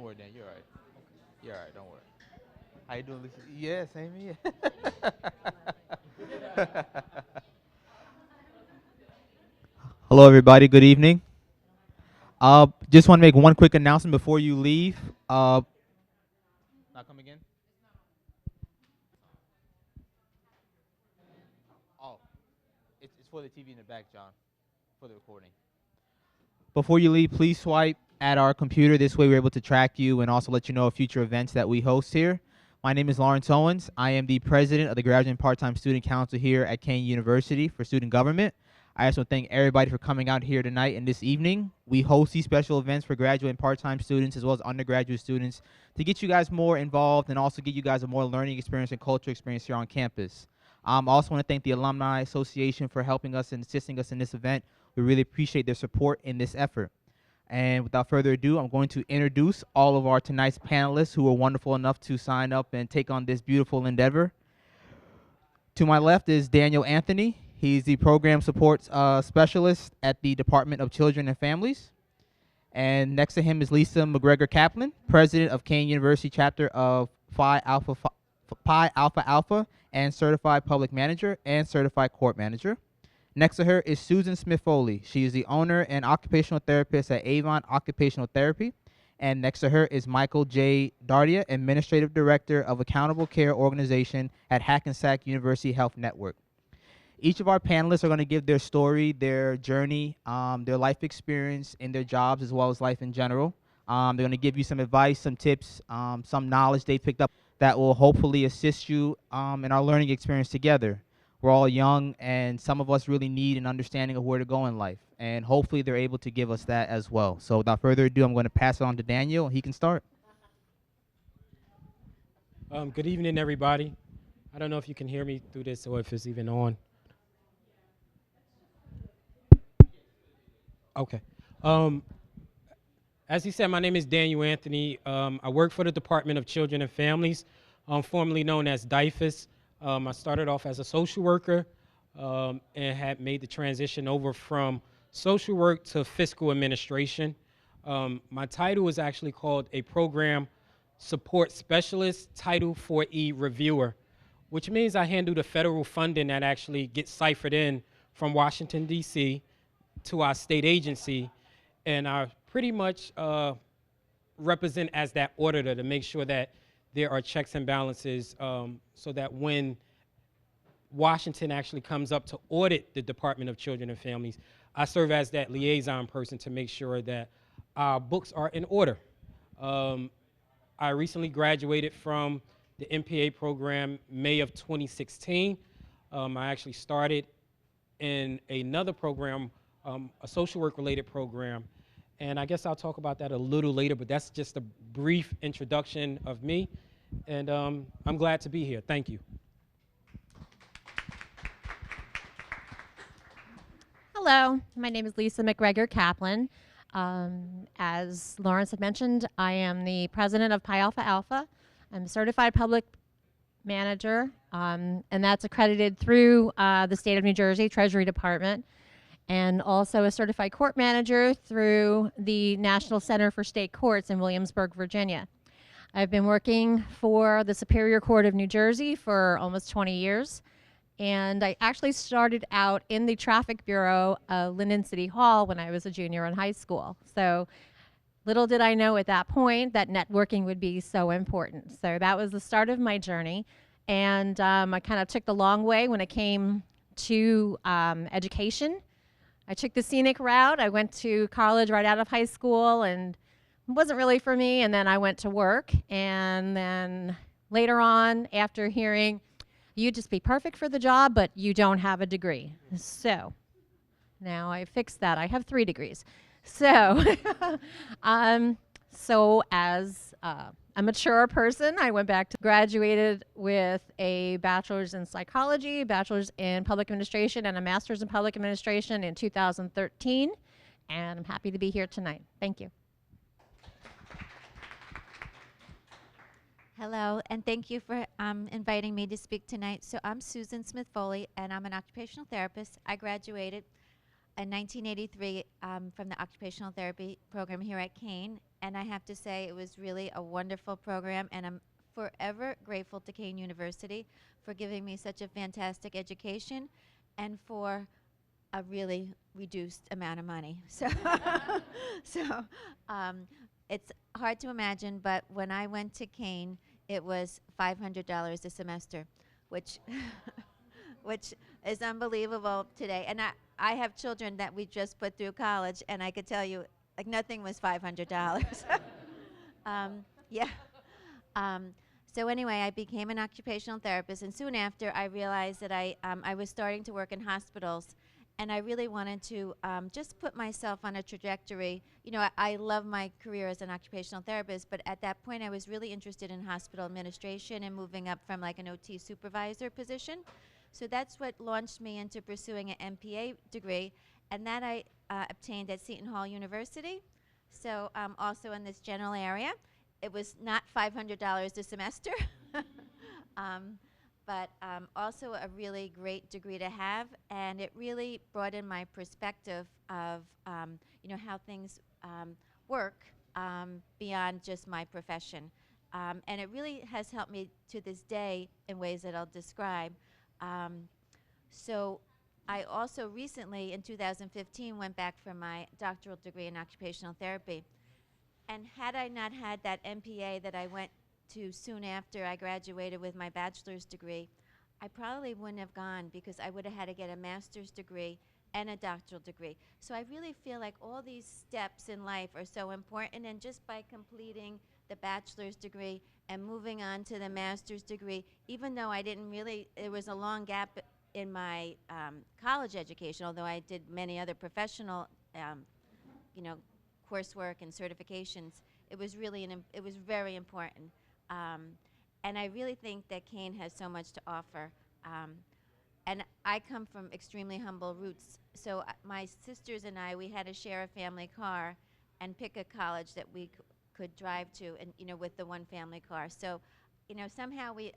worry, Dan. You're all right. You're all right. Don't worry. How you doing, Lisa? Yeah, same here. Hello, everybody. Good evening. Just want to make one quick announcement before you leave. Not come again? Oh, it's for the TV in the back, John, for the recording. Before you leave, please swipe at our computer. This way, we're able to track you and also let you know of future events that we host here. My name is Lawrence Owens. I am the president of the Graduate and Part-Time Student Council here at Kane University for Student Government. I also thank everybody for coming out here tonight and this evening. We host these special events for graduate and part-time students as well as undergraduate students to get you guys more involved and also give you guys a more learning experience and cultural experience here on campus. I also want to thank the Alumni Association for helping us and assisting us in this event. We really appreciate their support in this effort. And without further ado, I'm going to introduce all of our tonight's panelists who were wonderful enough to sign up and take on this beautiful endeavor. To my left is Daniel Anthony. He's the program support specialist at the Department of Children and Families. And next to him is Lisa McGregor Kaplan, president of Kane University chapter of Phi Alpha Alpha, and certified public manager and certified court manager. Next to her is Susan Smith Foley. She is the owner and occupational therapist at Avon Occupational Therapy. And next to her is Michael J. Dardia, administrative director of Accountable Care Organization at Hackensack University Health Network. Each of our panelists are going to give their story, their journey, their life experience in their jobs as well as life in general. They're going to give you some advice, some tips, some knowledge they picked up that will hopefully assist you in our learning experience together. We're all young, and some of us really need an understanding of where to go in life. And hopefully they're able to give us that as well. So without further ado, I'm going to pass it on to Daniel, and he can start. Good evening, everybody. I don't know if you can hear me through this or if it's even on. Okay. As he said, my name is Daniel Anthony. I work for the Department of Children and Families, formerly known as DIFAS. I started off as a social worker and had made the transition over from social work to fiscal administration. My title is actually called a Program Support Specialist, Title 4E Reviewer, which means I handle the federal funding that actually gets ciphered in from Washington, D.C. to our state agency, and I pretty much represent as that auditor to make sure that there are checks and balances so that when Washington actually comes up to audit the Department of Children and Families, I serve as that liaison person to make sure that our books are in order. I recently graduated from the MPA program May of 2016. I actually started in another program, a social work related program, and I guess I'll talk about that a little later, but that's just a brief introduction of me, and I'm glad to be here. Thank you. Hello, my name is Lisa McGregor Kaplan. As Lawrence had mentioned, I am the president of Pi Alpha Alpha. I'm a certified public manager, and that's accredited through the state of New Jersey Treasury Department, and also a certified court manager through the National Center for State Courts in Williamsburg, Virginia. I've been working for the Superior Court of New Jersey for almost 20 years. And I actually started out in the traffic bureau of Linden City Hall when I was a junior in high school. So little did I know at that point that networking would be so important. So that was the start of my journey. And I kind of took the long way when it came to education. I took the scenic route. I went to college right out of high school and it wasn't really for me. And then I went to work. And then later on, after hearing, you'd just be perfect for the job, but you don't have a degree. So now I fixed that. I have 3 degrees. So, so as a mature person, I went back to graduated with a bachelor's in psychology, bachelor's in public administration, and a master's in public administration in 2013. And I'm happy to be here tonight. Thank you. Hello, and thank you for inviting me to speak tonight. So I'm Susan Smith Foley, and I'm an occupational therapist. I graduated in 1983 from the occupational therapy program here at Kane, And I have to say it was really a wonderful program, and I'm forever grateful to Kane University for giving me such a fantastic education and for a really reduced amount of money. So, so it's hard to imagine, but when I went to Kane, it was $500 a semester, which which is unbelievable today. And I have children that we just put through college, and I could tell you, like, nothing was $500. Yeah. So anyway, I became an occupational therapist, and soon after, I realized that I was starting to work in hospitals, and I really wanted to just put myself on a trajectory. You know, I love my career as an occupational therapist, but at that point, I was really interested in hospital administration and moving up from like an OT supervisor position. So that's what launched me into pursuing an MPA degree, and that I obtained at Seton Hall University. So also in this general area. It was not $500 a semester, but also a really great degree to have, and it really broadened my perspective of you know, how things work beyond just my profession. And it really has helped me to this day in ways that I'll describe. So I also recently, in 2015, went back for my doctoral degree in occupational therapy. And had I not had that MPA that I went to soon after I graduated with my bachelor's degree, I probably wouldn't have gone, because I would have had to get a master's degree and a doctoral degree. So I really feel like all these steps in life are so important, and just by completing the bachelor's degree and moving on to the master's degree, even though I didn't really, there was a long gap in my college education, although I did many other professional, you know, coursework and certifications, it was really it was very important. And I really think that Kane has so much to offer. And I come from extremely humble roots, so my sisters and I, we had to share a family car and pick a college that we could drive to, and you know, with the one family car. So, you know, somehow we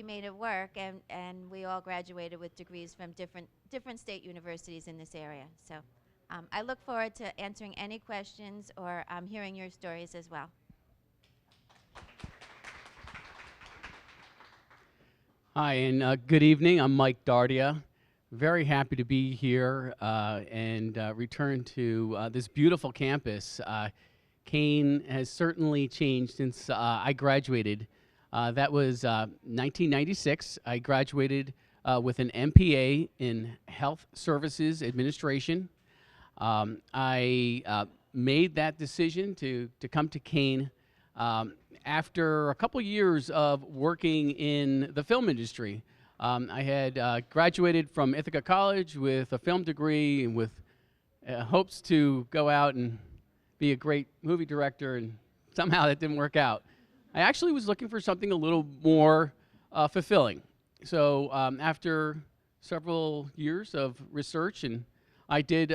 made it work, and we all graduated with degrees from different state universities in this area. So. I look forward to answering any questions or hearing your stories as well. Hi, and good evening. I'm Mike Dardia. Very happy to be here and return to this beautiful campus. Kane has certainly changed since I graduated. That was 1996. I graduated with an MPA in Health Services Administration. I made that decision to come to Kane after a couple years of working in the film industry. I had graduated from Ithaca College with a film degree and with hopes to go out and be a great movie director, and somehow that didn't work out. I actually was looking for something a little more fulfilling. So after several years of research, and I did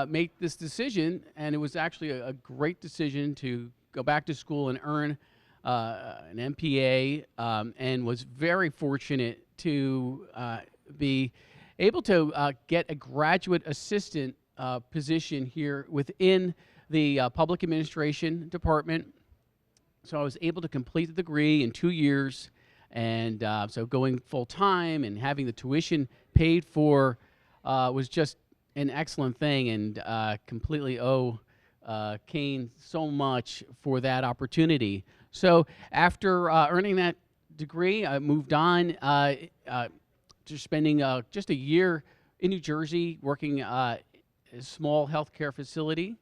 make this decision, and it was actually a great decision to go back to school and earn an MPA, and was very fortunate to be able to get a graduate assistant position here within the public administration department. So I was able to complete the degree in 2 years, and so going full-time and having the tuition paid for was just an excellent thing, and completely owe Kane so much for that opportunity. So after earning that degree, I moved on to spending just a year in New Jersey working a small healthcare facility.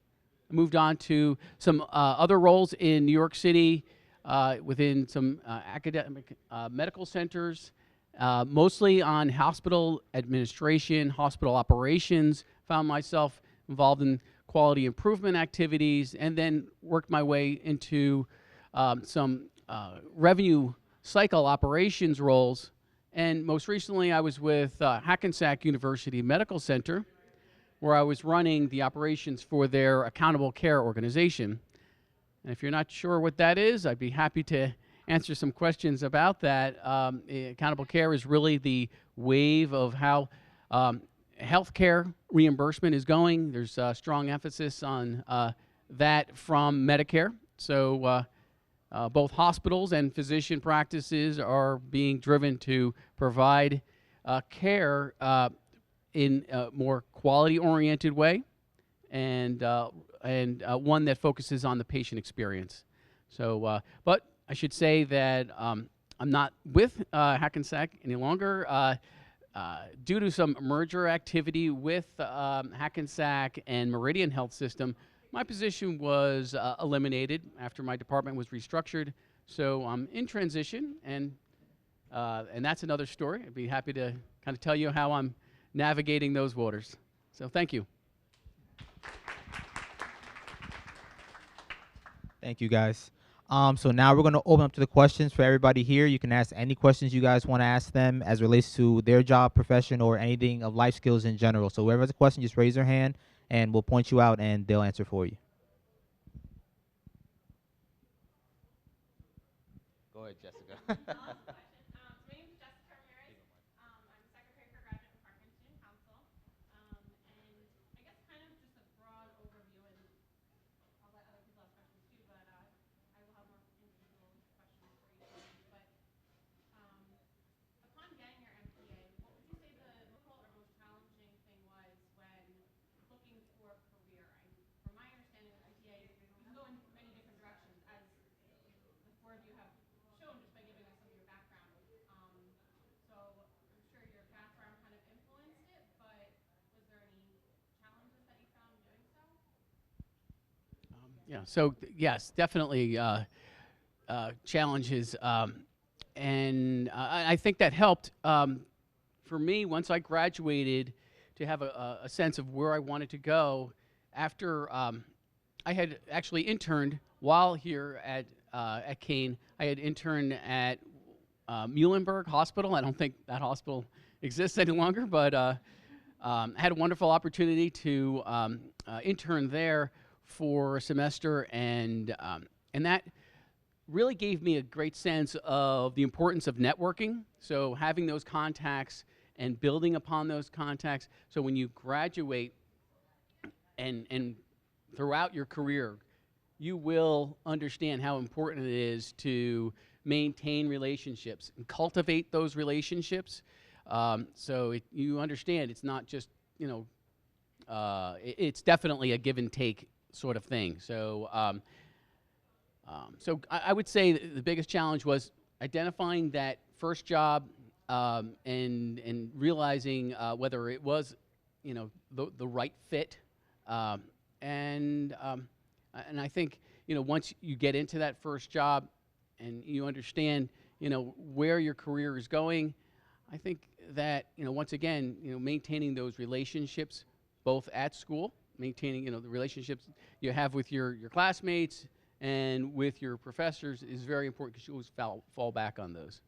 I moved on to some other roles in New York City within some academic medical centers, mostly on hospital administration, hospital operations. Found myself involved in quality improvement activities, and then worked my way into some revenue cycle operations roles. And most recently, I was with Hackensack University Medical Center, where I was running the operations for their accountable care organization. And if you're not sure what that is, I'd be happy to answer some questions about that. Accountable care is really the wave of how healthcare reimbursement is going. There's a strong emphasis on that from Medicare. So both hospitals and physician practices are being driven to provide care in a more quality-oriented way, and one that focuses on the patient experience. So, but I should say that I'm not with Hackensack any longer. Due to some merger activity with Hackensack and Meridian Health System, my position was eliminated after my department was restructured. So I'm in transition, and that's another story. I'd be happy to kind of tell you how I'm navigating those waters. So thank you. Thank you, guys. So now we're going to open up to the questions for everybody here. You can ask any questions you guys want to ask them as relates to their job, profession, or anything of life skills in general. So whoever has a question, just raise their hand, and we'll point you out, and they'll answer for you. Go ahead, Jessica. Yeah. So yes, definitely challenges, and I think that helped for me once I graduated to have a sense of where I wanted to go. After I had actually interned while here at Kane, I had interned at Muhlenberg Hospital. I don't think that hospital exists any longer, but had a wonderful opportunity to intern there for a semester, and that really gave me a great sense of the importance of networking. So having those contacts and building upon those contacts. So when you graduate and throughout your career, you will understand how important it is to maintain relationships and cultivate those relationships. So you understand it's not just, it's definitely a give and take sort of thing. So I would say the biggest challenge was identifying that first job and realizing whether it was, the right fit. And I think, once you get into that first job and you understand, where your career is going, I think that, once again, maintaining those relationships both at school, maintaining, the relationships you have with your classmates and with your professors is very important because you always fall back on those.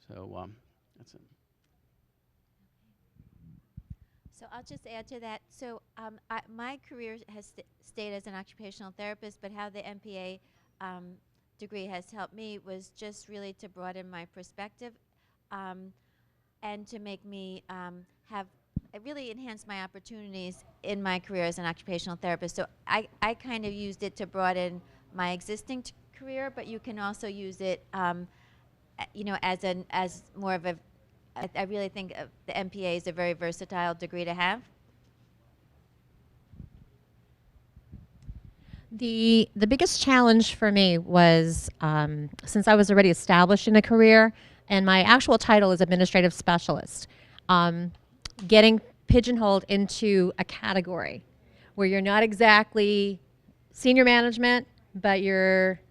So that's it. So I'll just add to that. So my career has stayed as an occupational therapist, but how the MPA degree has helped me was just really to broaden my perspective and to make me have it really enhanced my opportunities in my career as an occupational therapist. So I kind of used it to broaden my existing career, but you can also use it, as more of a. I really think the MPA is a very versatile degree to have. The biggest challenge for me was since I was already established in a career, and my actual title is administrative specialist. Getting pigeonholed into a category where you're not exactly senior management, but you're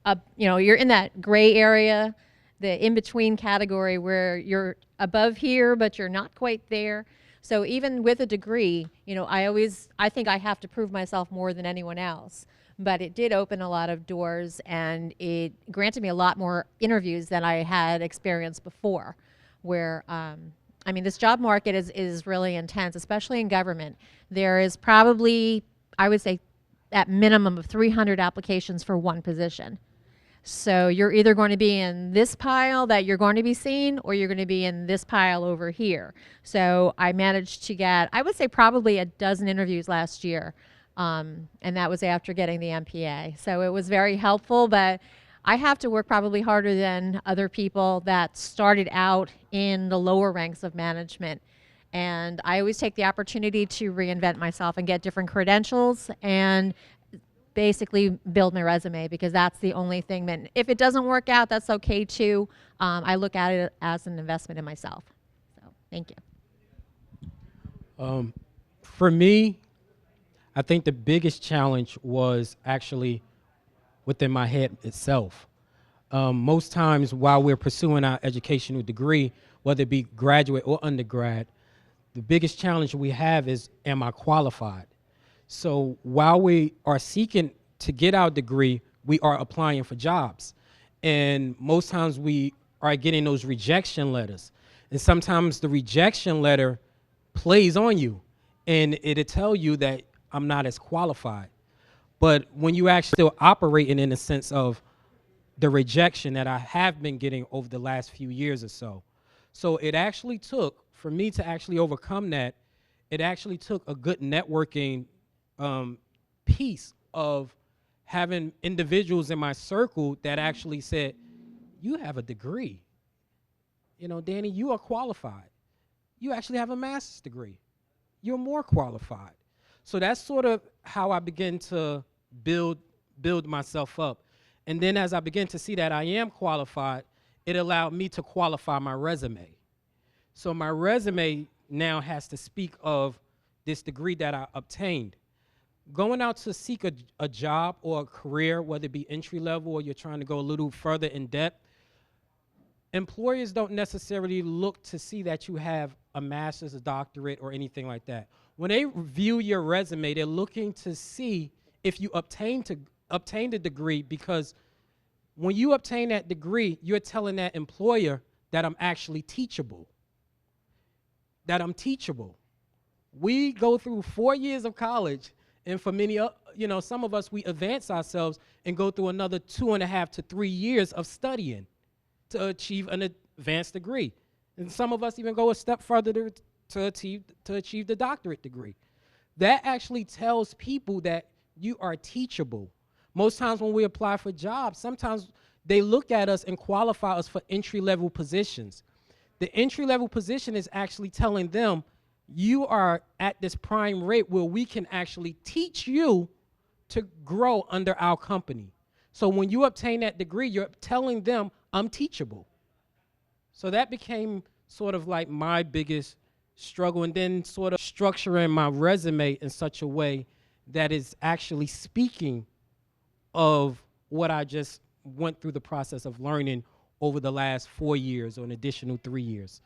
in that gray area, the in-between category where you're above here, but you're not quite there. So even with a degree, I think I have to prove myself more than anyone else. But it did open a lot of doors, and it granted me a lot more interviews than I had experienced before, where this job market is really intense, especially in government. There is probably, I would say, at minimum of 300 applications for one position. So you're either going to be in this pile that you're going to be seen, or you're going to be in this pile over here. So I managed to get, I would say, probably a dozen interviews last year And that was after getting the MPA. So it was very helpful, but I have to work probably harder than other people that started out in the lower ranks of management. And I always take the opportunity to reinvent myself and get different credentials and basically build my resume, because that's the only thing that, if it doesn't work out, that's okay too. I look at it as an investment in myself. So thank you. For me, I think the biggest challenge was actually within my head itself. Most times while we're pursuing our educational degree, whether it be graduate or undergrad, the biggest challenge we have is, am I qualified? So while we are seeking to get our degree, we are applying for jobs. And most times we are getting those rejection letters. And sometimes the rejection letter plays on you, and it'll tell you that I'm not as qualified. But when you actually still operating in the sense of the rejection that I have been getting over the last few years or so. So it actually took, for me to actually overcome that, it actually took a good networking piece of having individuals in my circle that actually said, you have a degree. You know, Danny, you are qualified. You actually have a master's degree. You're more qualified. So that's sort of how I began to build myself up. And then as I began to see that I am qualified, it allowed me to qualify my resume. So my resume now has to speak of this degree that I obtained. Going out to seek a job or a career, whether it be entry level or you're trying to go a little further in depth, employers don't necessarily look to see that you have a master's, a doctorate, or anything like that. When they review your resume, they're looking to see if you obtained a degree, because when you obtain that degree, you're telling that employer that I'm actually teachable, that I'm teachable. We go through 4 years of college, and for many, some of us, we advance ourselves and go through another 2.5 to 3 years of studying to achieve an advanced degree. And some of us even go a step further to achieve the doctorate degree. That actually tells people that you are teachable. Most times when we apply for jobs, sometimes they look at us and qualify us for entry-level positions. The entry-level position is actually telling them, you are at this prime rate where we can actually teach you to grow under our company. So when you obtain that degree, you're telling them, I'm teachable. So that became sort of like my biggest struggle, and then sort of structuring my resume in such a way that is actually speaking of what I just went through the process of learning over the last 4 years or an additional 3 years.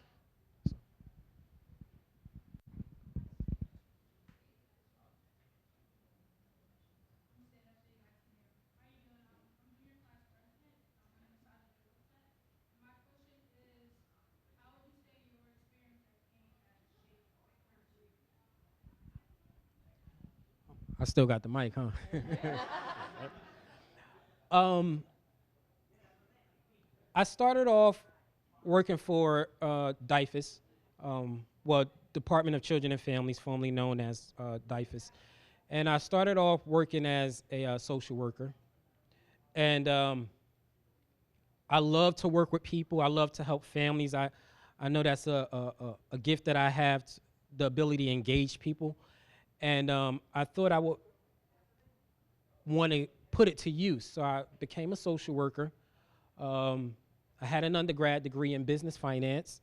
I still got the mic, huh? I started off working for DIFAS, Department of Children and Families, formerly known as DIFAS. And I started off working as a social worker. And I love to work with people. I love to help families. I know that's a gift that I have, the ability to engage people. And I thought I would want to put it to use. So I became a social worker. I had an undergrad degree in business finance.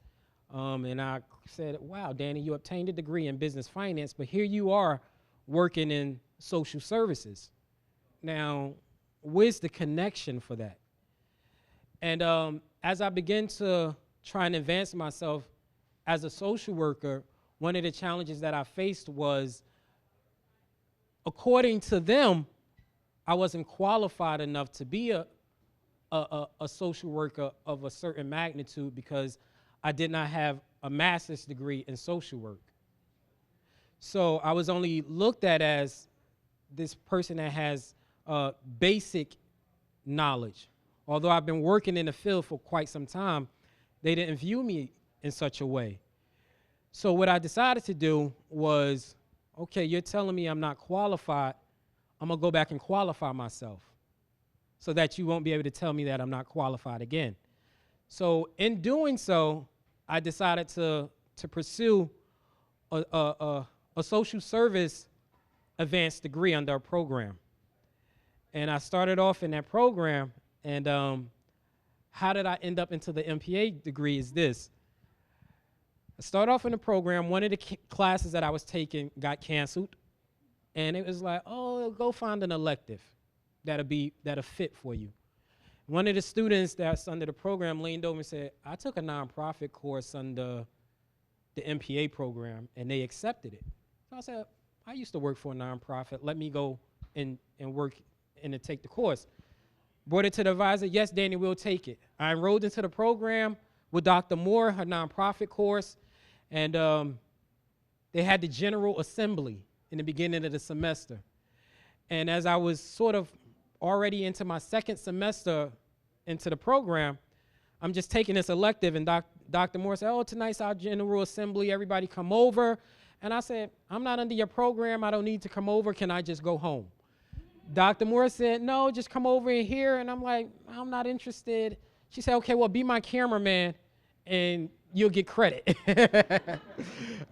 And I said, wow, Danny, you obtained a degree in business finance, but here you are working in social services. Now, where's the connection for that? And as I began to try and advance myself as a social worker, one of the challenges that I faced was, according to them, I wasn't qualified enough to be a social worker of a certain magnitude because I did not have a master's degree in social work. So I was only looked at as this person that has basic knowledge. Although I've been working in the field for quite some time, they didn't view me in such a way. So what I decided to do was, okay, you're telling me I'm not qualified. I'm going to go back and qualify myself so that you won't be able to tell me that I'm not qualified again. So in doing so, I decided to pursue a social service advanced degree under a program. And I started off in that program, and how did I end up into the MPA degree is this. I started off in the program. One of the classes that I was taking got canceled, and it was like, oh, go find an elective that'll fit for you. One of the students that's under the program leaned over and said, I took a nonprofit course under the MPA program, and they accepted it. So I said, I used to work for a nonprofit. Let me go and work and to take the course. Brought it to the advisor. Yes, Danny, we'll take it. I enrolled into the program with Dr. Moore, her nonprofit course, and they had the General Assembly in the beginning of the semester. And as I was sort of already into my second semester into the program, I'm just taking this elective, and Dr. Moore said, oh, tonight's our General Assembly, everybody come over. And I said, I'm not under your program, I don't need to come over, can I just go home? Dr. Moore said, no, just come over in here. And I'm like, I'm not interested. She said, okay, well, be my cameraman and you'll get credit.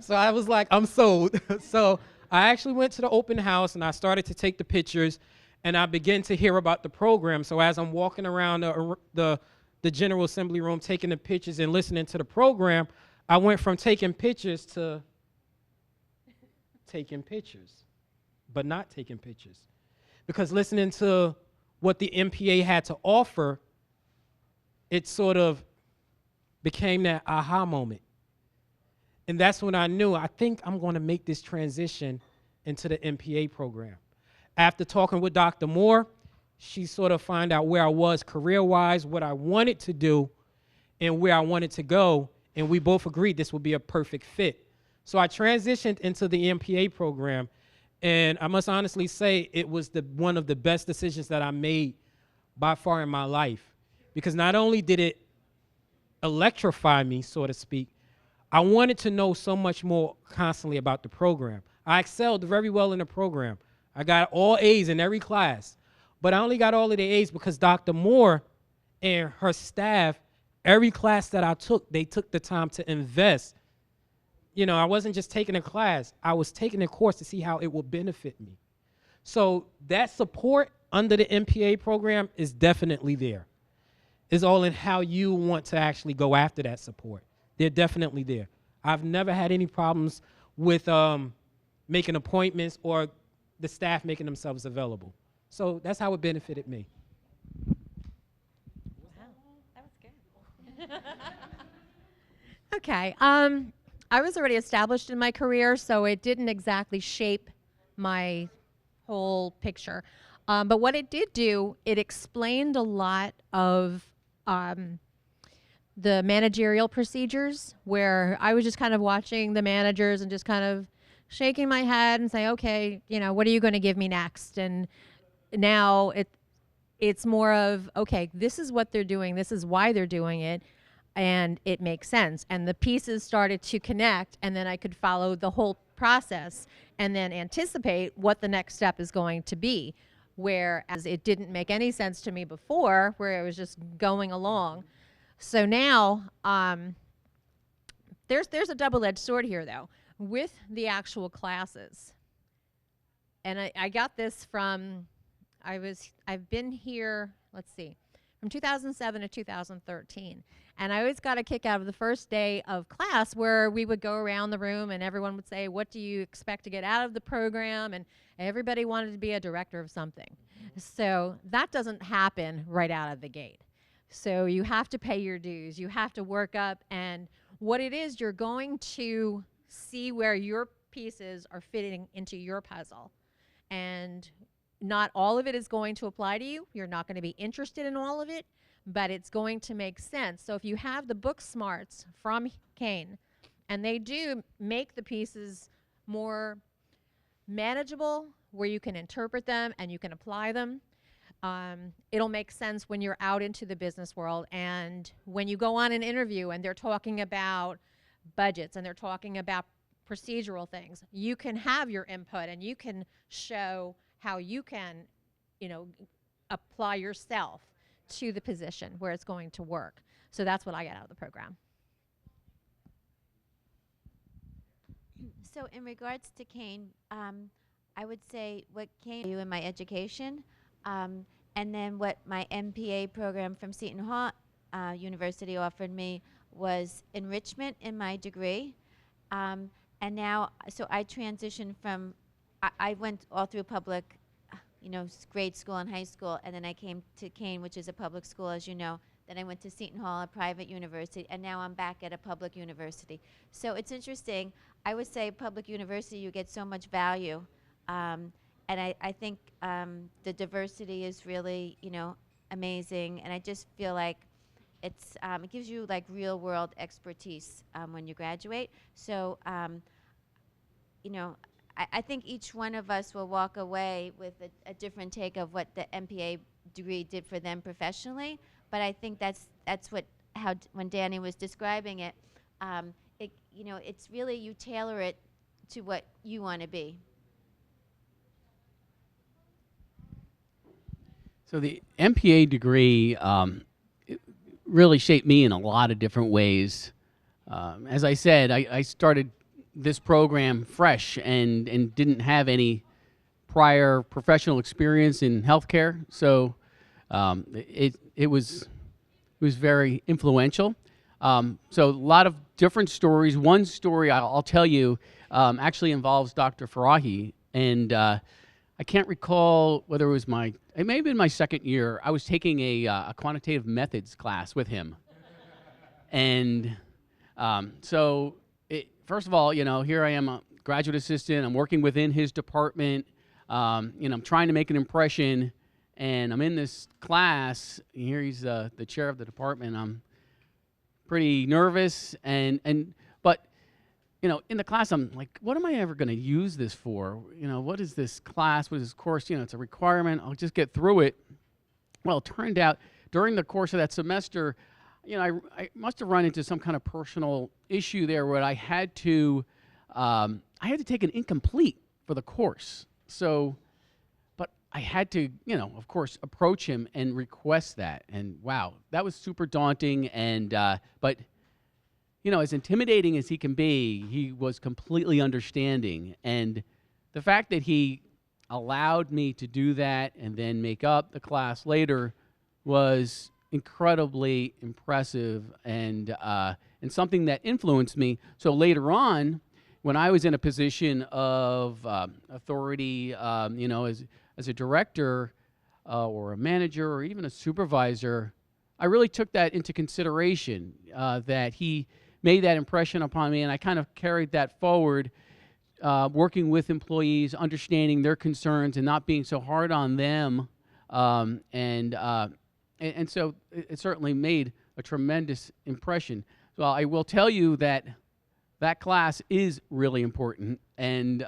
So I was like, I'm sold. So I actually went to the open house and I started to take the pictures, and I began to hear about the program. So as I'm walking around the General Assembly room taking the pictures and listening to the program, I went from taking pictures to taking pictures, but not taking pictures. Because listening to what the MPA had to offer, it sort of became that aha moment. And that's when I knew, I think I'm going to make this transition into the MPA program. After talking with Dr. Moore, she sort of found out where I was career-wise, what I wanted to do, and where I wanted to go, and we both agreed this would be a perfect fit. So I transitioned into the MPA program, and I must honestly say it was one of the best decisions that I made by far in my life, because not only did it electrify me, so to speak, I wanted to know so much more constantly about the program. I excelled very well in the program. I got all A's in every class, but I only got all of the A's because Dr. Moore and her staff, every class that I took, they took the time to invest. You know, I wasn't just taking a class, I was taking a course to see how it will benefit me. So that support under the MPA program is definitely there. It's all in how you want to actually go after that support. They're definitely there. I've never had any problems with making appointments or the staff making themselves available. So that's how it benefited me. Wow, that was good. Okay. I was already established in my career, so it didn't exactly shape my whole picture. But what it did do, it explained a lot of the managerial procedures, where I was just kind of watching the managers and just kind of shaking my head and say, okay, you know, what are you going to give me next? And now it's more of, okay, this is what they're doing, this is why they're doing it, and it makes sense. And the pieces started to connect, and then I could follow the whole process and then anticipate what the next step is going to be. Whereas it didn't make any sense to me before, where it was just going along. So now, there's a double-edged sword here, though, with the actual classes. And I got this from, I've been here, let's see, from 2007 to 2013. And I always got a kick out of the first day of class, where we would go around the room and everyone would say, what do you expect to get out of the program? And everybody wanted to be a director of something. So that doesn't happen right out of the gate. So you have to pay your dues. You have to work up. And what it is, you're going to see where your pieces are fitting into your puzzle. And not all of it is going to apply to you. You're not going to be interested in all of it, but it's going to make sense. So if you have the book smarts from Kane, and they do make the pieces more manageable, where you can interpret them and you can apply them, it'll make sense when you're out into the business world. And when you go on an interview and they're talking about budgets and they're talking about procedural things, you can have your input and you can show how you can, apply yourself to the position where it's going to work. So that's what I got out of the program. So in regards to Kane, I would say what Kane you in my education, and then what my MPA program from Seton Hall University offered me was enrichment in my degree. And now, so I transitioned from, I went all through public, grade school and high school, and then I came to Kane, which is a public school, as you know. Then I went to Seton Hall, a private university, and now I'm back at a public university. So it's interesting. I would say public university, you get so much value. And I think the diversity is really, amazing. And I just feel like it gives you like real world expertise when you graduate. So, I think each one of us will walk away with a different take of what the MPA degree did for them professionally. But I think that's when Danny was describing it, it's really you tailor it to what you want to be. So the MPA degree it really shaped me in a lot of different ways. As I said, I started this program fresh and didn't have any prior professional experience in healthcare, so it was very influential. So a lot of different stories. One story I'll tell you actually involves Dr. Farahi, and I can't recall whether it may have been my second year. I was taking a quantitative methods class with him, and so first of all, here I am, a graduate assistant. I'm working within his department. I'm trying to make an impression, and I'm in this class. And here he's the chair of the department. I'm pretty nervous, but in the class, I'm like, what am I ever going to use this for? What is this class? What is this course? It's a requirement. I'll just get through it. Well, it turned out during the course of that semester, I must have run into some kind of personal issue there where I had to take an incomplete for the course. So, but I had to, of course, approach him and request that. And wow, that was super daunting. And but as intimidating as he can be, he was completely understanding. And the fact that he allowed me to do that and then make up the class later was incredibly impressive and something that influenced me. So later on, when I was in a position of authority, as a director or a manager or even a supervisor, I really took that into consideration, that he made that impression upon me, and I kind of carried that forward, working with employees, understanding their concerns and not being so hard on them, and so it certainly made a tremendous impression. So I will tell you that class is really important, and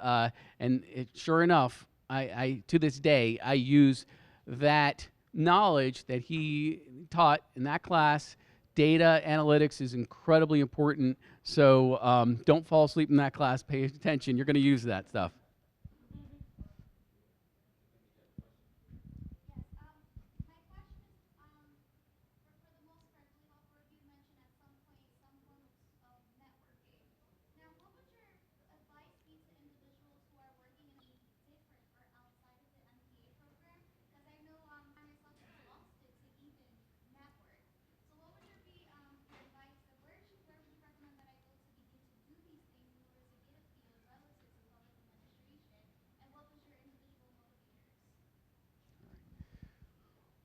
sure enough, I to this day I use that knowledge that he taught in that class. Data analytics is incredibly important, so don't fall asleep in that class. Pay attention. You're going to use that stuff.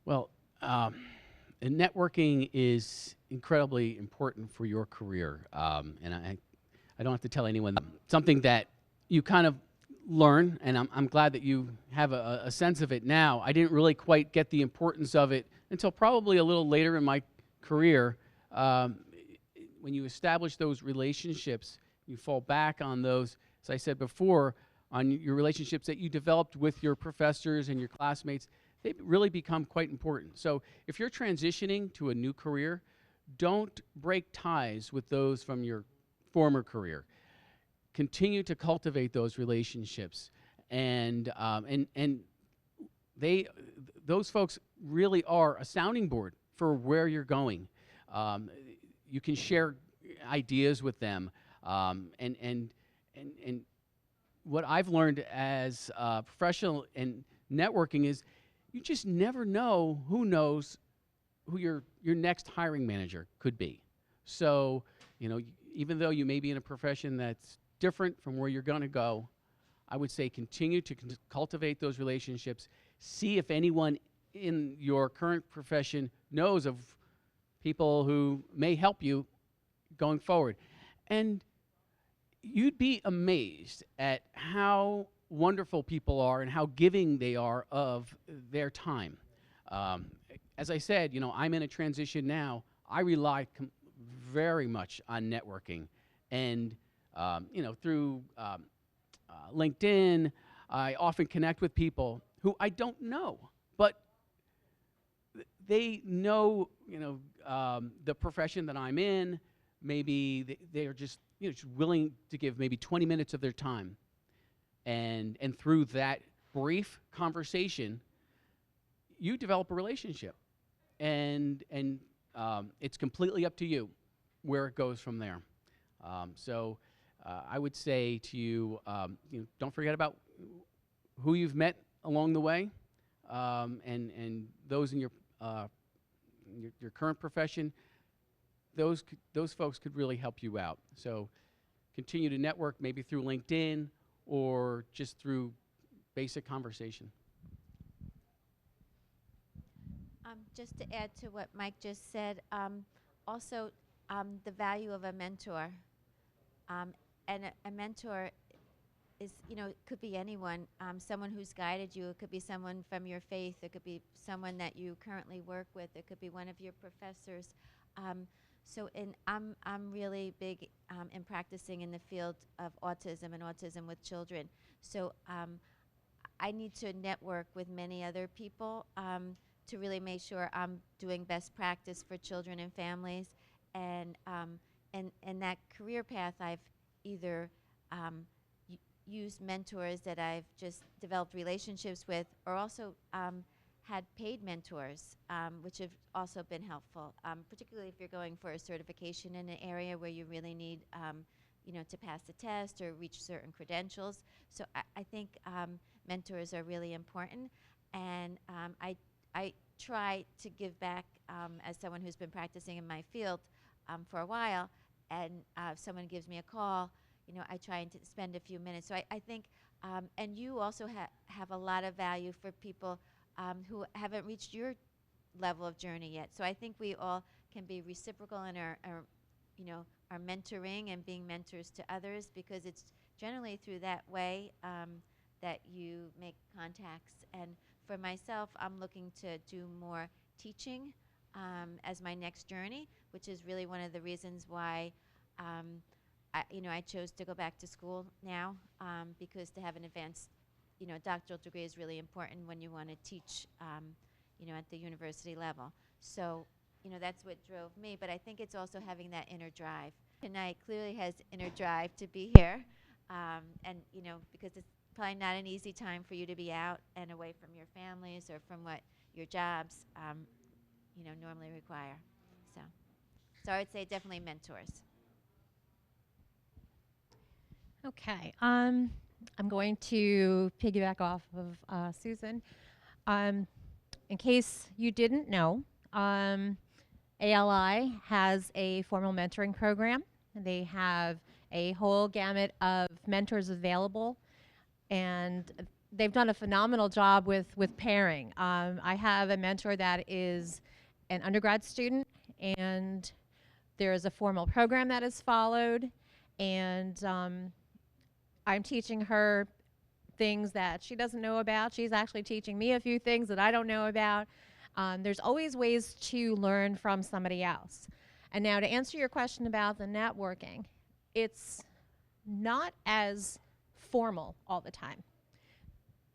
Well, and networking is incredibly important for your career, and I don't have to tell anyone that. Something that you kind of learn, and I'm glad that you have a sense of it now. I didn't really quite get the importance of it until probably a little later in my career. When you establish those relationships, you fall back on those, as I said before, on your relationships that you developed with your professors and your classmates. They really become quite important. So if you're transitioning to a new career, don't break ties with those from your former career. Continue to cultivate those relationships and those folks really are a sounding board for where you're going. Um, you can share ideas with them, and what I've learned as a professional and networking is you just never know who your next hiring manager could be. So, even though you may be in a profession that's different from where you're going to go, I would say continue to cultivate those relationships. See if anyone in your current profession knows of people who may help you going forward. And you'd be amazed at how wonderful people are and how giving they are of their time. Um, as I said, I'm in a transition now. I rely very much on networking, and through LinkedIn, I often connect with people who I don't know, but they know, the profession that I'm in. Maybe they are just, just willing to give maybe 20 minutes of their time. And through that brief conversation, you develop a relationship. And it's completely up to you where it goes from there. So I would say to you, don't forget about who you've met along the way, and those in your current profession. Those folks could really help you out. So continue to network, maybe through LinkedIn or just through basic conversation. Just to add to what Mike just said, also the value of a mentor. And a mentor is, it could be anyone, someone who's guided you. It could be someone from your faith. It could be someone that you currently work with. It could be one of your professors. I'm really big in practicing in the field of autism and autism with children. So I need to network with many other people to really make sure I'm doing best practice for children and families. And that career path, I've either used mentors that I've just developed relationships with, or also had paid mentors, which have also been helpful, particularly if you're going for a certification in an area where you really need, to pass the test or reach certain credentials. So I think mentors are really important, and I try to give back as someone who's been practicing in my field for a while, and if someone gives me a call, I try and spend a few minutes. So I think, and you also have a lot of value for people who haven't reached your level of journey yet. So I think we all can be reciprocal in our mentoring and being mentors to others, because it's generally through that way that you make contacts. And for myself, I'm looking to do more teaching as my next journey, which is really one of the reasons why I chose to go back to school now, because to have an advanced doctoral degree is really important when you want to teach, at the university level. So, that's what drove me. But I think it's also having that inner drive. Tonight clearly has inner drive to be here, and because it's probably not an easy time for you to be out and away from your families or from what your jobs, normally require. So I would say definitely mentors. Okay. I'm going to piggyback off of Susan. In case you didn't know, ALI has a formal mentoring program. They have a whole gamut of mentors available, and they've done a phenomenal job with pairing. I have a mentor that is an undergrad student, and there is a formal program that is followed, and I'm teaching her things that she doesn't know about. She's actually teaching me a few things that I don't know about. There's always ways to learn from somebody else. And now to answer your question about the networking, it's not as formal all the time.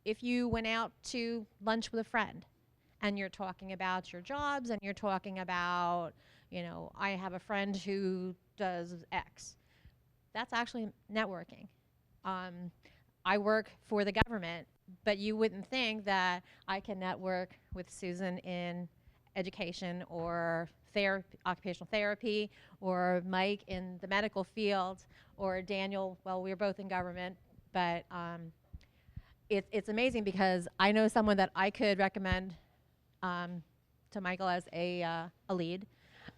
If you went out to lunch with a friend and you're talking about your jobs and you're talking about, I have a friend who does X, that's actually networking. I work for the government, but you wouldn't think that I can network with Susan in education or occupational therapy, or Mike in the medical field, or Daniel, well, we're both in government, but it's amazing because I know someone that I could recommend to Michael as a lead.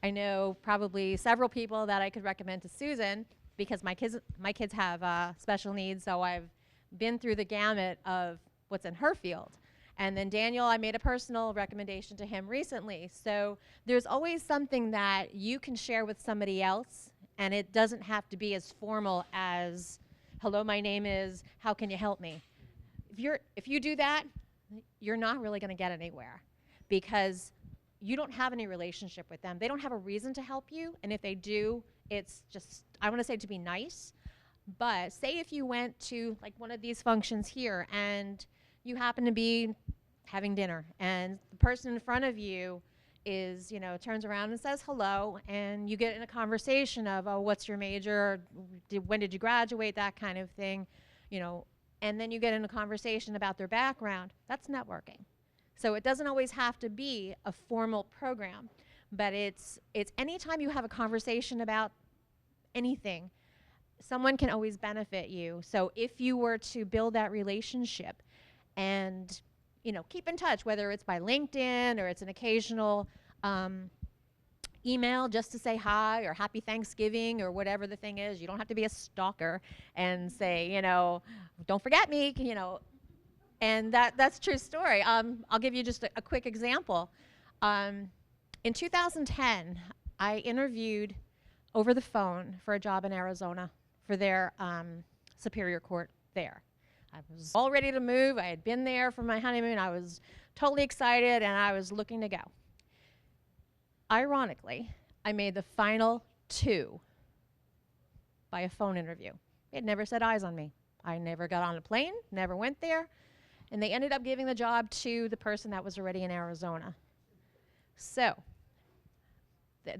I know probably several people that I could recommend to Susan because my kids have special needs, so I've been through the gamut of what's in her field. And then Daniel, I made a personal recommendation to him recently. So there's always something that you can share with somebody else, and it doesn't have to be as formal as, hello, my name is, how can you help me? If you do that, you're not really going to get anywhere because you don't have any relationship with them. They don't have a reason to help you, and if they do, it's just, I want to say to be nice, but say if you went to like one of these functions here and you happen to be having dinner and the person in front of you is, turns around and says hello, and you get in a conversation of, oh, what's your major? When did you graduate? That kind of thing, and then you get in a conversation about their background. That's networking. So it doesn't always have to be a formal program, but it's anytime you have a conversation about anything, someone can always benefit you. So if you were to build that relationship and keep in touch, whether it's by LinkedIn or it's an occasional email just to say hi or happy Thanksgiving or whatever the thing is. You don't have to be a stalker and say, don't forget me, and that's a true story. I'll give you just a quick example. In 2010, I interviewed over the phone for a job in Arizona for their Superior Court there. I was all ready to move. I had been there for my honeymoon. I was totally excited, and I was looking to go. Ironically, I made the final 2 by a phone interview. They had never set eyes on me. I never got on a plane, never went there, and they ended up giving the job to the person that was already in Arizona. So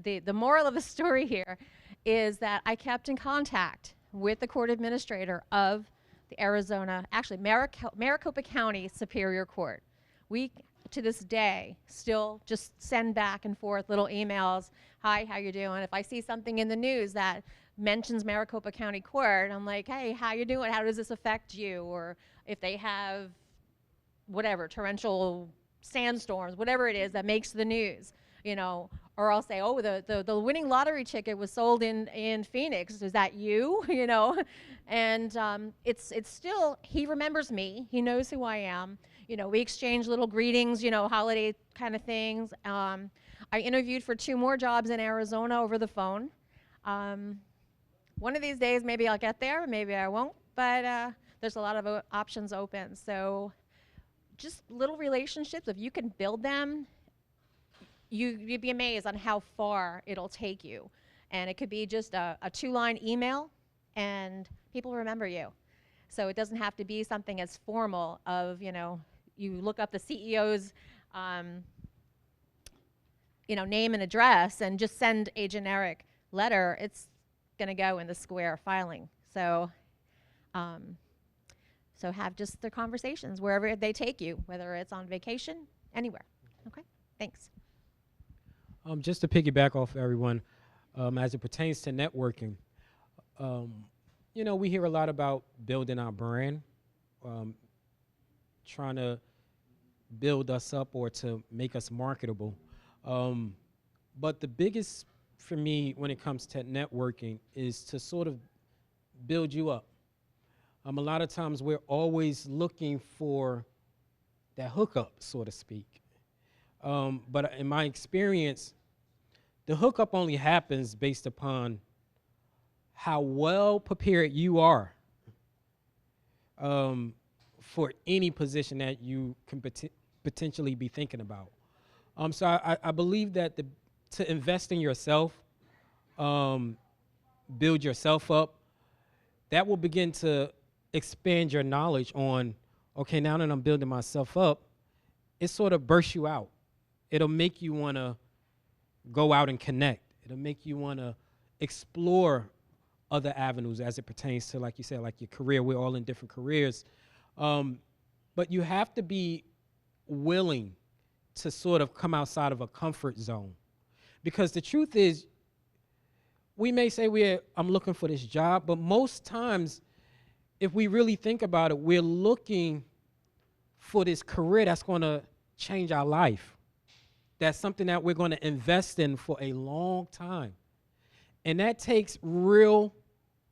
the moral of the story here is that I kept in contact with the court administrator of the Arizona, actually Maricopa County Superior Court. We, to this day, still just send back and forth little emails. Hi, how you doing? If I see something in the news that mentions Maricopa County Court, I'm like, hey, how you doing? How does this affect you? Or if they have whatever, torrential sandstorms, whatever it is that makes the news, or I'll say, oh, the winning lottery ticket was sold in Phoenix. Is that you? And it's still, he remembers me. He knows who I am. We exchange little greetings, holiday kind of things. I interviewed for 2 more jobs in Arizona over the phone. One of these days, maybe I'll get there, maybe I won't, but there's a lot of options open. So just little relationships, if you can build them, you'd be amazed on how far it'll take you. And it could be just a 2-line email, and people remember you. So it doesn't have to be something as formal of, you look up the CEO's, name and address and just send a generic letter. It's going to go in the square filing. So, so have just the conversations wherever they take you, whether it's on vacation, anywhere. Okay, thanks. Just to piggyback off everyone, as it pertains to networking, we hear a lot about building our brand, trying to build us up or to make us marketable. But the biggest for me when it comes to networking is to sort of build you up. A lot of times we're always looking for that hookup, so to speak. But in my experience, the hookup only happens based upon how well prepared you are for any position that you can potentially be thinking about. So I believe that to invest in yourself, build yourself up, that will begin to expand your knowledge on, okay, now that I'm building myself up, it sort of bursts you out. It'll make you want to go out and connect. It'll make you want to explore other avenues as it pertains to, like you said, like your career. We're all in different careers. But you have to be willing to sort of come outside of a comfort zone. Because the truth is, we may say I'm looking for this job, but most times, if we really think about it, we're looking for this career that's going to change our life. That's something that we're going to invest in for a long time. And that takes real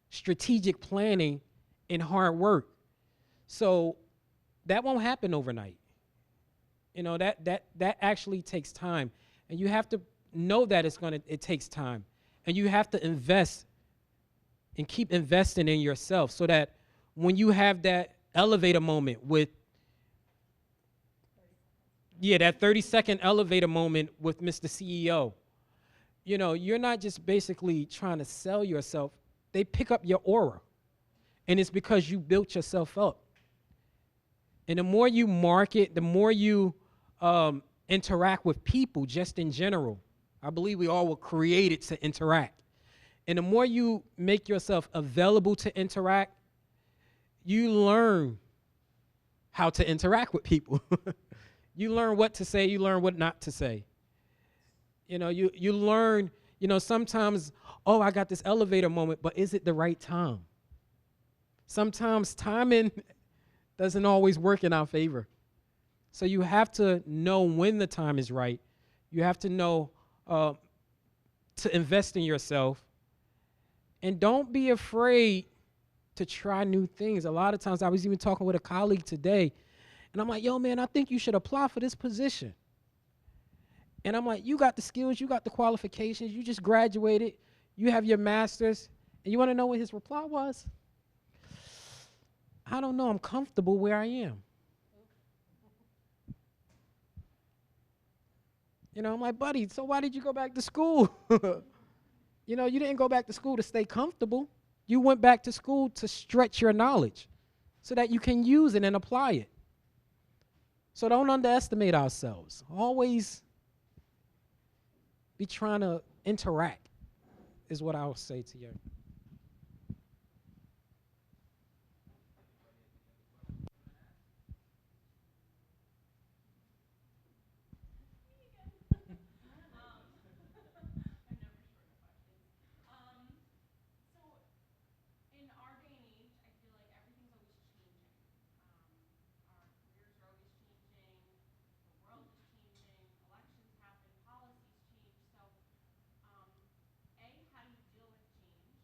strategic planning and hard work. So that won't happen overnight. You know, that actually takes time. And you have to know that it takes time. And you have to invest and keep investing in yourself so that when you have that elevator moment that 30-second elevator moment with Mr. CEO, you know, you're not just basically trying to sell yourself. They pick up your aura. And it's because you built yourself up. And the more you market, the more you interact with people just in general. I believe we all were created to interact. And the more you make yourself available to interact, you learn how to interact with people. You learn what to say, you learn what not to say. You know, you learn, you know, sometimes, oh, I got this elevator moment, but is it the right time? Sometimes timing doesn't always work in our favor. So you have to know when the time is right. You have to know to invest in yourself. And don't be afraid to try new things. A lot of times, I was even talking with a colleague today, and I'm like, yo, man, I think you should apply for this position. And I'm like, you got the skills, you got the qualifications, you just graduated, you have your master's, and you want to know what his reply was? I don't know, I'm comfortable where I am. You know, I'm like, buddy, so why did you go back to school? You know, you didn't go back to school to stay comfortable. You went back to school to stretch your knowledge so that you can use it and apply it. So don't underestimate ourselves. Always be trying to interact is what I would say to you. In our day and age, I feel like everything's always changing. Our careers are always changing. The world is changing. Elections happen. Policies change. So, A, how do you deal with change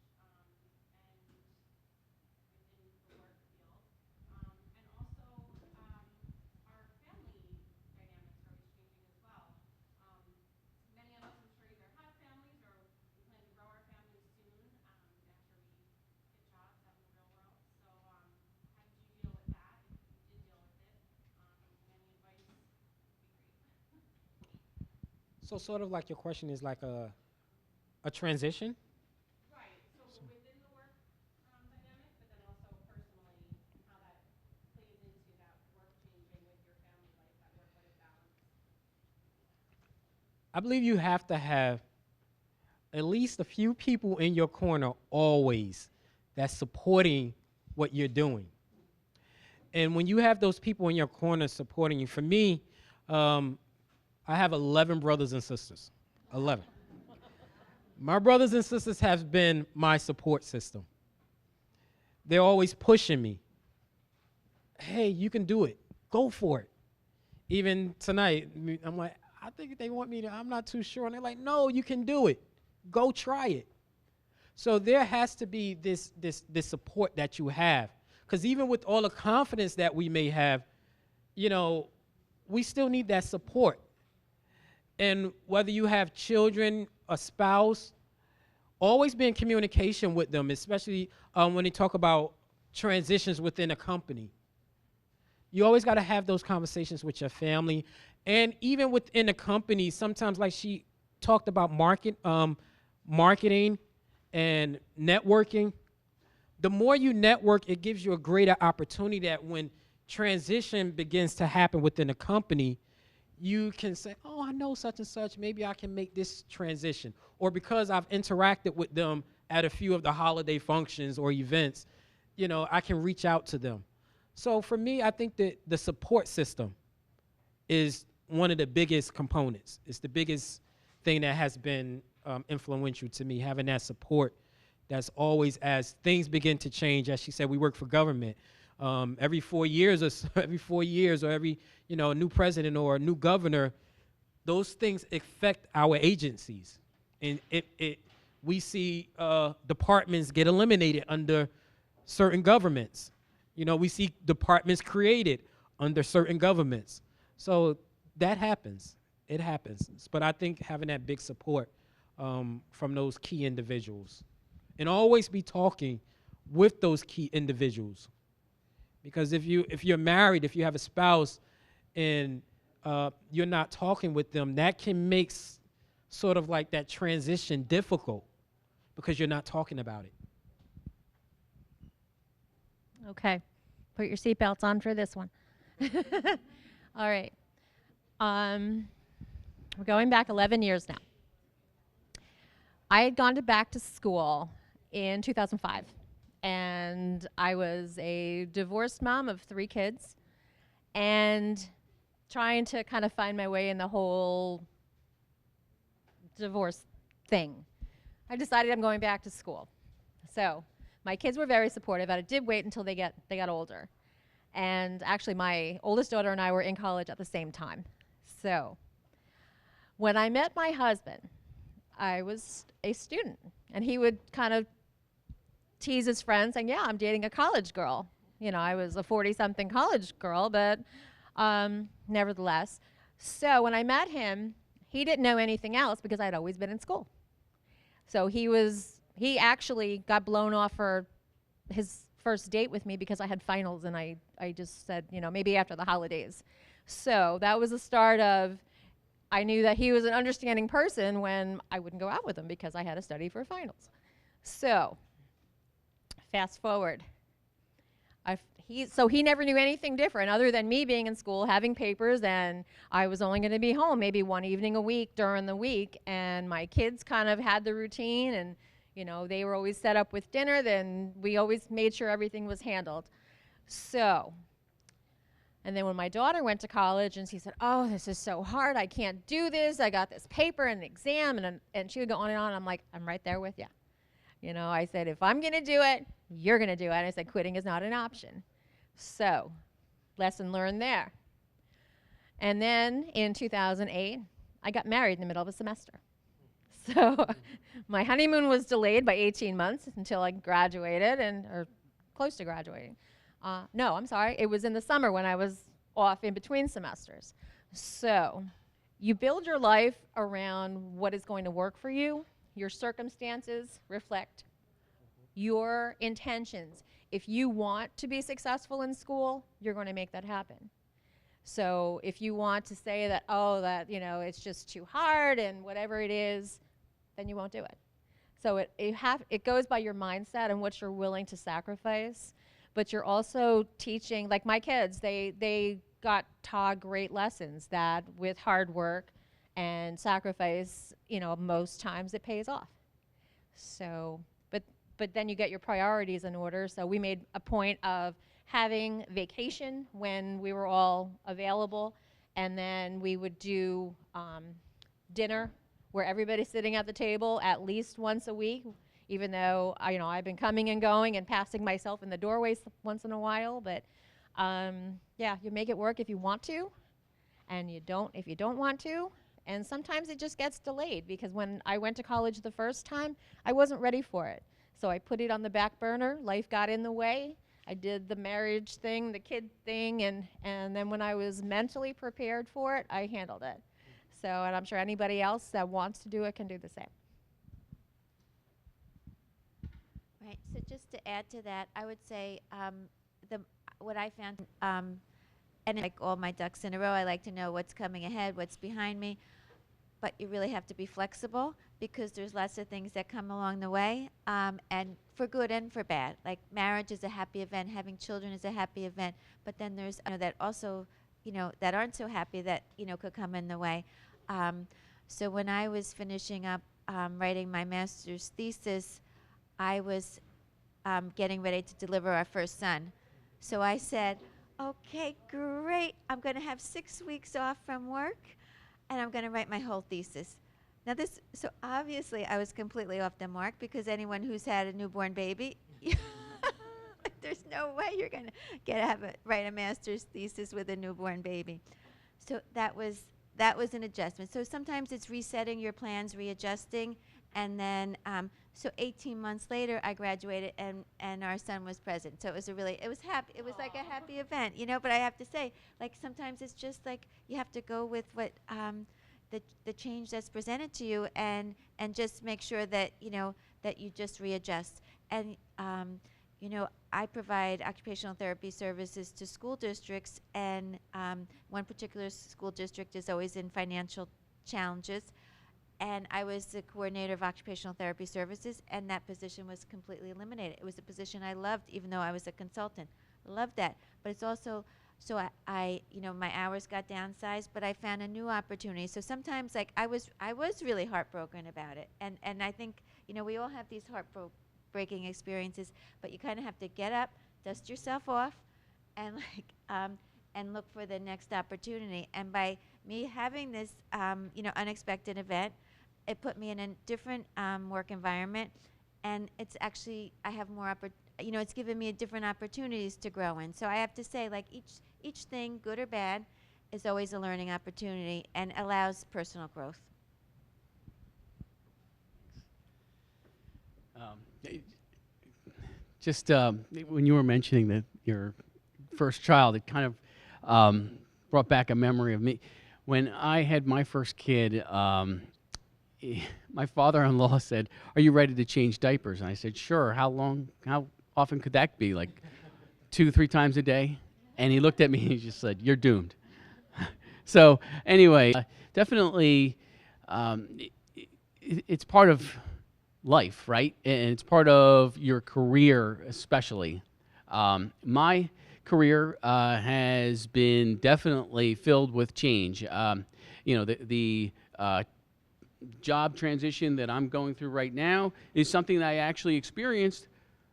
and within the work field? And also, our family dynamics are always changing as well. Many of us, I'm sure, either have families or we plan to grow our families soon after we get jobs out in the real world. So how did you deal with that, if you did deal with it? And any advice would be great. So sort of like your question is like a transition? Right, so within the work dynamic, but then also personally, how that plays into that work changing with your family life, that work-life balance. I believe you have to have at least a few people in your corner always that's supporting what you're doing. And when you have those people in your corner supporting you, for me, I have 11 brothers and sisters. 11. My brothers and sisters have been my support system. They're always pushing me. Hey, you can do it. Go for it. Even tonight, I'm like, I think they want me to, I'm not too sure. And they're like, no, you can do it. Go try it. So there has to be this support that you have. Because even with all the confidence that we may have, you know, we still need that support. And whether you have children, a spouse, always be in communication with them, especially when they talk about transitions within a company. You always got to have those conversations with your family. And even within a company, sometimes like she talked about marketing and networking. The more you network, it gives you a greater opportunity that when transition begins to happen within a company, you can say, oh, I know such and such, maybe I can make this transition. Or because I've interacted with them at a few of the holiday functions or events, you know, I can reach out to them. So for me, I think that the support system is one of the biggest components. It's the biggest thing that has been influential to me, having that support. That's always, as things begin to change, as she said, we work for government. Every 4 years or so, every 4 years, or every, you know, new president or a new governor, those things affect our agencies. And we see departments get eliminated under certain governments. You know, we see departments created under certain governments. So that happens. It happens. But I think having that big support from those key individuals, and always be talking with those key individuals. Because if you're married, if you have a spouse, and you're not talking with them, that can make sort of like that transition difficult because you're not talking about it. Okay. Put your seatbelts on for this one. All right. We're going back 11 years now. I had gone back to school in 2005, and I was a divorced mom of 3 kids and trying to kind of find my way in the whole divorce thing. I decided I'm going back to school. So my kids were very supportive, but I did wait until they got older. And actually, my oldest daughter and I were in college at the same time. So when I met my husband, I was a student, and he would kind of tease his friends saying, yeah, I'm dating a college girl. You know, I was a 40-something college girl, but nevertheless. So when I met him, he didn't know anything else because I'd always been in school. So he actually got blown off for his first date with me because I had finals, and I just said, you know, maybe after the holidays. So that was the start of, I knew that he was an understanding person when I wouldn't go out with him because I had to study for finals. So fast forward. So he never knew anything different other than me being in school, having papers, and I was only going to be home maybe one evening a week during the week. And my kids kind of had the routine, and you know, they were always set up with dinner. Then we always made sure everything was handled. So, and then when my daughter went to college, and she said, "Oh, this is so hard. I can't do this. I got this paper and an exam," and she would go on and on. I'm like, "I'm right there with you." You know, I said, if I'm going to do it, you're going to do it. And I said, quitting is not an option. So, lesson learned there. And then in 2008, I got married in the middle of a semester. So my honeymoon was delayed by 18 months until I graduated, or close to graduating. No, I'm sorry. It was in the summer when I was off in between semesters. So you build your life around what is going to work for you. Your circumstances reflect your intentions. If you want to be successful in school, you're going to make that happen. So if you want to say that, oh, that, you know, it's just too hard and whatever it is, then you won't do it. So it goes by your mindset and what you're willing to sacrifice. But you're also teaching, like my kids, they got taught great lessons that with hard work and sacrifice, you know, most times it pays off. So, but then you get your priorities in order. So we made a point of having vacation when we were all available, and then we would do dinner where everybody's sitting at the table at least once a week, even though I've been coming and going and passing myself in the doorways once in a while. But yeah, you make it work if you want to, and you don't if you don't want to. And sometimes it just gets delayed, because when I went to college the first time, I wasn't ready for it. So I put it on the back burner. Life got in the way. I did the marriage thing, the kid thing, and then when I was mentally prepared for it, I handled it. So, and I'm sure anybody else that wants to do it can do the same. Right. So just to add to that, I would say what I found, and like all my ducks in a row, I like to know what's coming ahead, what's behind me. But you really have to be flexible, because there's lots of things that come along the way, and for good and for bad. Like marriage is a happy event, having children is a happy event, but then there's that also, that aren't so happy that, could come in the way. So when I was finishing up writing my master's thesis, I was getting ready to deliver our first son. So I said, okay, great. I'm going to have 6 weeks off from work and I'm going to write my whole thesis. Now so obviously I was completely off the mark because anyone who's had a newborn baby, there's no way you're going to write a master's thesis with a newborn baby. So that was an adjustment. So sometimes it's resetting your plans, readjusting, and then so 18 months later I graduated and our son was present. So it was happy. It was like a happy event, you know. But I have to say, like sometimes it's just like you have to go with what the change that's presented to you, and just make sure that that you just readjust. And I provide occupational therapy services to school districts, and one particular school district is always in financial challenges. And I was the coordinator of occupational therapy services, and that position was completely eliminated. It was a position I loved, even though I was a consultant. Loved that, but it's also so my hours got downsized, but I found a new opportunity. So sometimes, like I was really heartbroken about it, and I think we all have these heartbreaking experiences, but you kind of have to get up, dust yourself off, and and look for the next opportunity. And by me having this unexpected event, it put me in a different work environment, and it's actually I have more it's given me different opportunities to grow in. So I have to say, like each thing, good or bad, is always a learning opportunity and allows personal growth. Just when you were mentioning that your first child, it kind of brought back a memory of me. When I had my first kid, my father-in-law said, "Are you ready to change diapers?" And I said, "Sure." How often could that be? Like 2-3 times a day? And he looked at me and he just said, "You're doomed." So anyway, definitely, it's part of life, right? And it's part of your career, especially. My career has been definitely filled with change. The job transition that I'm going through right now is something that I actually experienced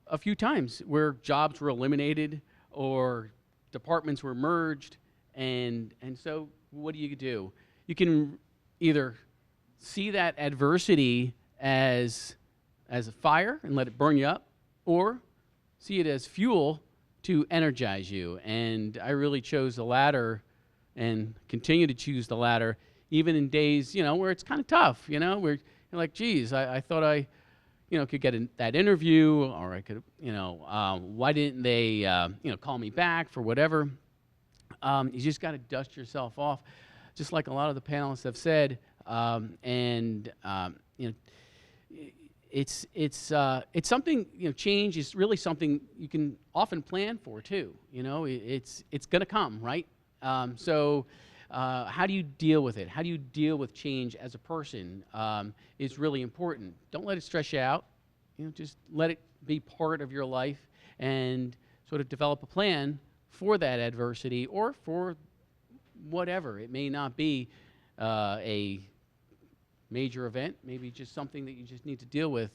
a few times, where jobs were eliminated or departments were merged, and so what do? You can either see that adversity as a fire and let it burn you up, or see it as fuel to energize you. And I really chose the latter and continue to choose the latter, even in days, where it's kind of tough, where you're like, geez, I thought I, could get that interview, or I could, why didn't they, call me back for whatever? You just got to dust yourself off, just like a lot of the panelists have said, it's something, change is really something you can often plan for too. It's going to come, right? So how do you deal with it? How do you deal with change as a person is really important. Don't let it stress you out. Just let it be part of your life and sort of develop a plan for that adversity, or for whatever. It may not be a major event, maybe just something that you just need to deal with.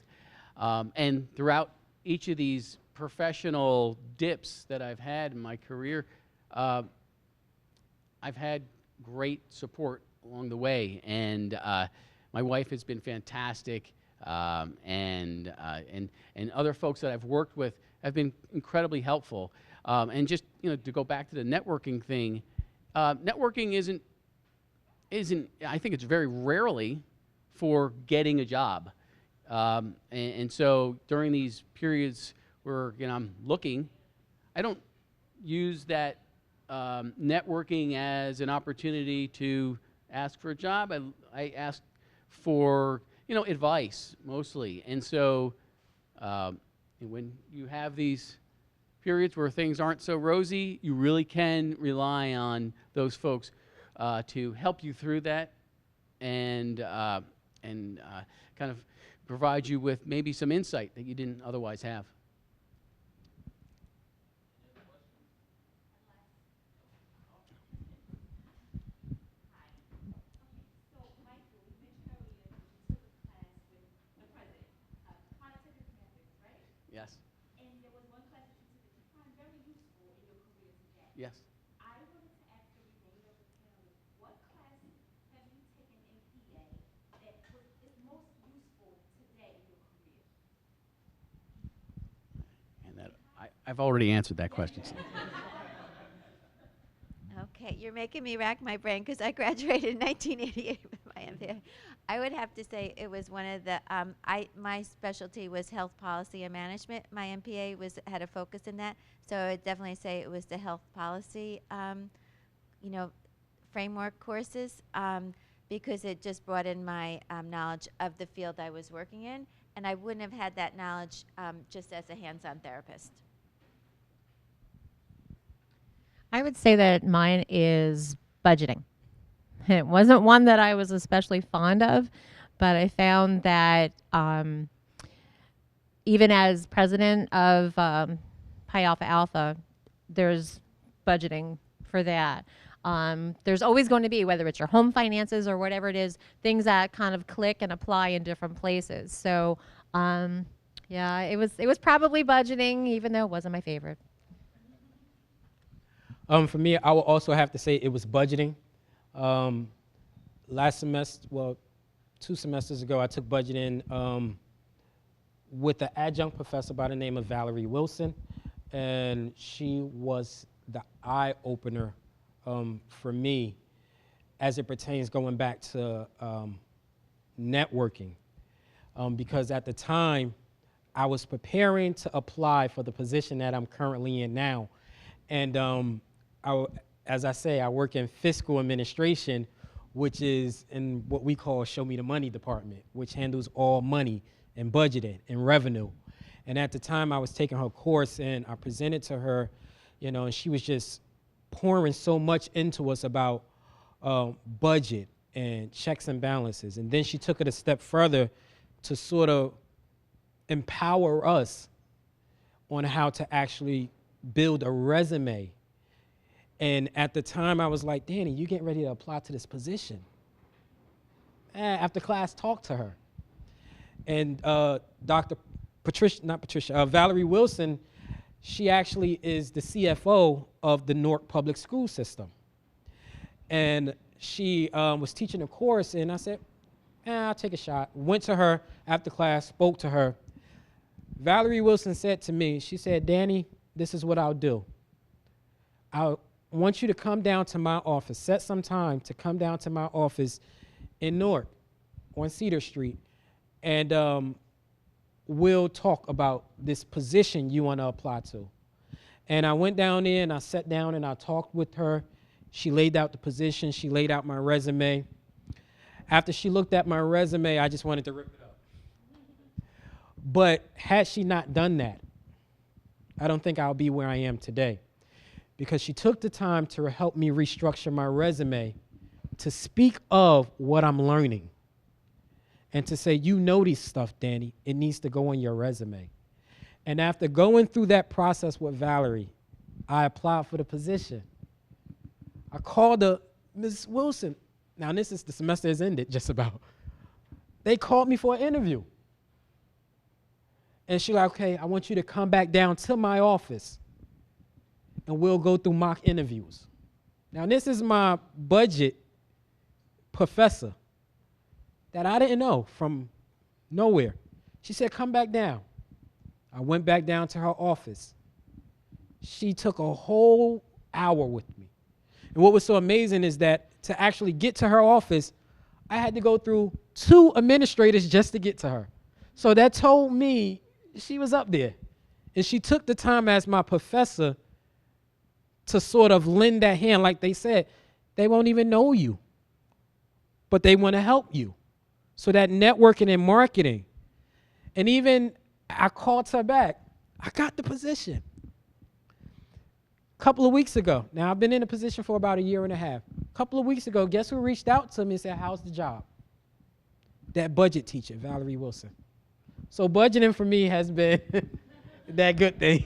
And throughout each of these professional dips that I've had in my career, I've had great support along the way, and my wife has been fantastic, and other folks that I've worked with have been incredibly helpful. And just to go back to the networking thing, networking isn't. I think it's very rarely for getting a job, and so during these periods where I'm looking, I don't use that networking as an opportunity to ask for a job. I ask for advice mostly, and so when you have these periods where things aren't so rosy, you really can rely on those folks to help you through that, and kind of provide you with maybe some insight that you didn't otherwise have. Yes. I wanted to ask the remainder of the panel, what class have you taken in PA that is most useful today in your career? And I've already answered that question. Okay, you're making me rack my brain because I graduated in 1988 with my MBA. I would have to say it was one of the my specialty was health policy and management. My MPA had a focus in that, so I would definitely say it was the health policy, you know, framework courses, because it just brought in my knowledge of the field I was working in, and I wouldn't have had that knowledge just as a hands-on therapist. I would say that mine is budgeting. It wasn't one that I was especially fond of, but I found that even as president of Pi Alpha Alpha, there's budgeting for that. There's always going to be, whether it's your home finances or whatever it is, things that kind of click and apply in different places. So, yeah, it was probably budgeting, even though it wasn't my favorite. For me, I will also have to say it was budgeting. Last semester, well, 2 semesters ago, I took budgeting with an adjunct professor by the name of Valerie Wilson, and she was the eye-opener for me as it pertains going back to networking. Because at the time, I was preparing to apply for the position that I'm currently in now. And as I say, I work in fiscal administration, which is in what we call Show Me the Money department, which handles all money and budgeting and revenue. And at the time, I was taking her course, and I presented to her, and she was just pouring so much into us about budget and checks and balances. And then she took it a step further to sort of empower us on how to actually build a resume. And at the time, I was like, Danny, you getting ready to apply to this position. After class, talk to her. And Valerie Wilson, she actually is the CFO of the Newark Public School System. And she was teaching a course, and I said, I'll take a shot. Went to her after class, spoke to her. Valerie Wilson said to me, she said, Danny, this is what I'll do. I want you to come down to my office, set some time to come down to my office in Newark on Cedar Street, and we'll talk about this position you want to apply to. And I went down there and I sat down and I talked with her. She laid out the position. She laid out my resume. After she looked at my resume, I just wanted to rip it up. But had she not done that, I don't think I'll be where I am today, because she took the time to help me restructure my resume to speak of what I'm learning and to say, these stuff, Danny, it needs to go on your resume. And after going through that process with Valerie, I applied for the position. I called her, Ms. Wilson. Now, the semester has ended just about. They called me for an interview. And she's like, okay, I want you to come back down to my office and we'll go through mock interviews. Now, this is my budget professor that I didn't know from nowhere. She said, come back down. I went back down to her office. She took a whole hour with me. And what was so amazing is that to actually get to her office, I had to go through 2 administrators just to get to her. So that told me she was up there. And she took the time as my professor to sort of lend that hand. Like they said, they won't even know you, but they want to help you. So that networking and marketing. And even I called her back. I got the position. A couple of weeks ago. Now, I've been in a position for about 1.5 years. A couple of weeks ago, guess who reached out to me and said, how's the job? That budget teacher, Valerie Wilson. So budgeting for me has been that good thing.